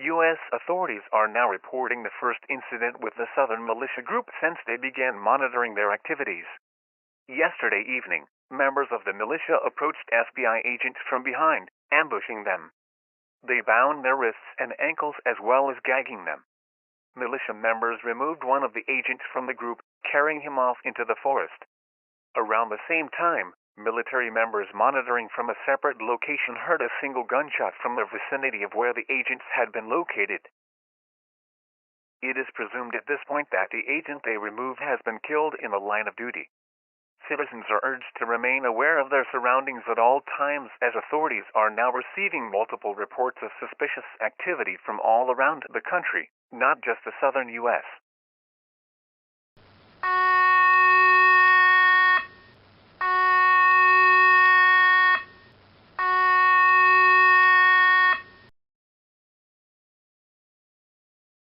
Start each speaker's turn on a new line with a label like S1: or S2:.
S1: U.S. authorities are now reporting the first incident with the Southern Militia group since they began monitoring their activities. Yesterday evening, members of the militia approached FBI agents from behind, ambushing them. They bound their wrists and ankles as well as gagging them. Militia members removed one of the agents from the group, carrying him off into the forest. Around the same time, military members monitoring from a separate location heard a single gunshot from the vicinity of where the agents had been located. It is presumed at this point that the agent they removed has been killed in the line of duty. Citizens are urged to remain aware of their surroundings at all times, as authorities are now receiving multiple reports of suspicious activity from all around the country, not just the southern U.S.